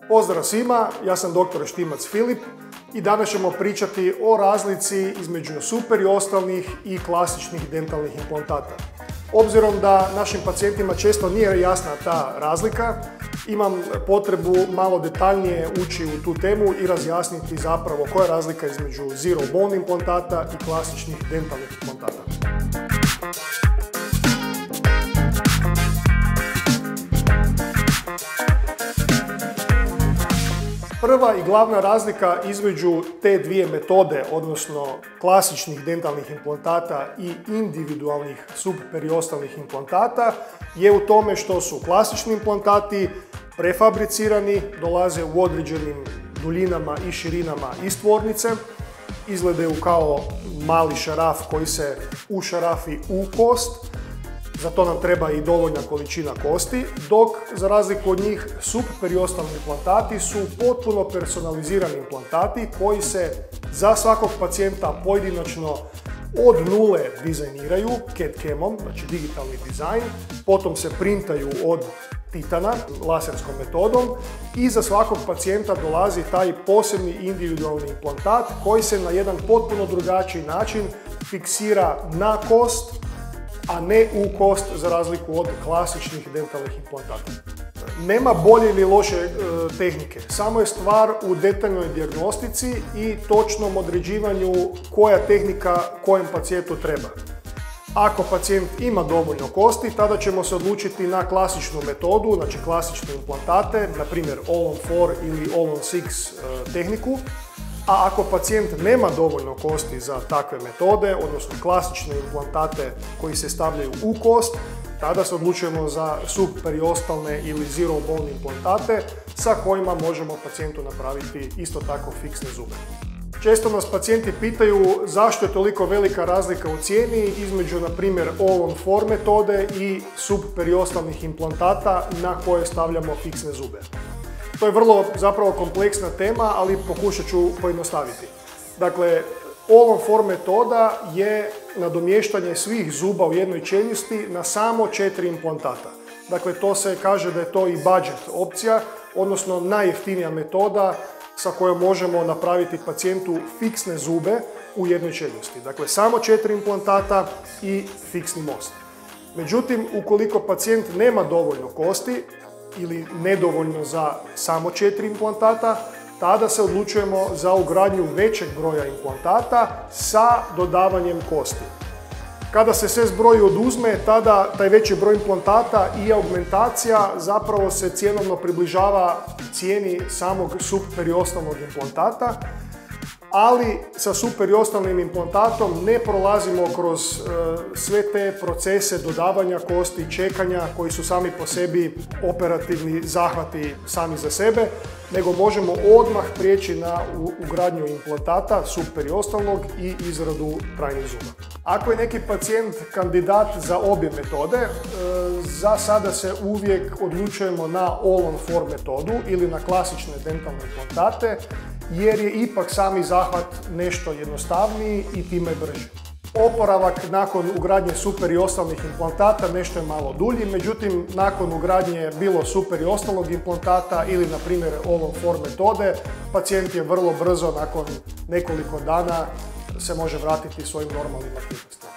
Pozdrav svima, ja sam dr. Štimac Filip i danas ćemo pričati o razlici između superiostalnih i klasičnih dentalnih implantata. Obzirom da našim pacijentima često nije jasna ta razlika, imam potrebu malo detaljnije ući u tu temu i razjasniti zapravo koja je razlika između zero bone implantata i klasičnih dentalnih implantata. Prva i glavna razlika između te dvije metode, odnosno klasičnih dentalnih implantata i individualnih subperiostalnih implantata, je u tome što su klasični implantati prefabricirani, dolaze u određenim duljinama i širinama iz tvornice, izgledaju kao mali šaraf koji se ušarafi u kost. Za to nam treba i dovoljna količina kosti, dok za razliku od njih subperiostalni implantati su potpuno personalizirani implantati koji se za svakog pacijenta pojedinačno od nule dizajniraju CAD/CAM-om, znači digitalni dizajn, potom se printaju od titana laserskom metodom i za svakog pacijenta dolazi taj posebni individualni implantat koji se na jedan potpuno drugačiji način fiksira na kost, a ne u kost za razliku od klasičnih dentalnih implantata. Nema bolje ili loše tehnike, samo je stvar u detaljnoj dijagnostici i točnom određivanju koja tehnika kojem pacijentu treba. Ako pacijent ima dovoljno kosti, tada ćemo se odlučiti na klasičnu metodu, znači klasične implantate, na primjer All-on-4 ili All-on-6 tehniku. A ako pacijent nema dovoljno kosti za takve metode, odnosno klasične implantate koji se stavljaju u kost, tada se odlučujemo za subperiostalne ili zero bone implantate sa kojima možemo pacijentu napraviti isto tako fiksne zube. Često nas pacijenti pitaju zašto je toliko velika razlika u cijeni između, na primjer, All-on-4 metode i subperiostalnih implantata na koje stavljamo fiksne zube. To je vrlo zapravo kompleksna tema, ali pokušat ću pojednostaviti. Dakle, All-on-4 metoda je nadomještanje svih zuba u jednoj čeljusti na samo 4 implantata. Dakle, to se kaže da je to i budget opcija, odnosno najjeftinija metoda sa kojom možemo napraviti pacijentu fiksne zube u jednoj čeljusti. Dakle, samo 4 implantata i fiksni most. Međutim, ukoliko pacijent nema dovoljno kosti, ili nedovoljno za samo 4 implantata, tada se odlučujemo za ugradnju većeg broja implantata sa dodavanjem kosti. Kada se sve zbroj oduzme, tada taj veći broj implantata i augmentacija zapravo se cjenovno približava cijeni samog subperiostalnog implantata, ali sa superiostalnim implantatom ne prolazimo kroz sve te procese dodavanja kosti i čekanja koji su sami po sebi operativni zahvati sami za sebe, nego možemo odmah prijeći na ugradnju implantata superiostalnog i izradu trajnih zuba. Ako je neki pacijent kandidat za obje metode, za sada se uvijek odlučujemo na All-on-4 metodu ili na klasične dentalne implantate, jer je ipak sami zahvat nešto jednostavniji i time brži. Oporavak nakon ugradnje superiostalnih implantata nešto je malo dulji, međutim nakon ugradnje bilo superiostalnog implantata ili na primjer All-on-4 metode, pacijent je vrlo brzo nakon nekoliko dana se može vratiti svojim normalnim aktivnostima.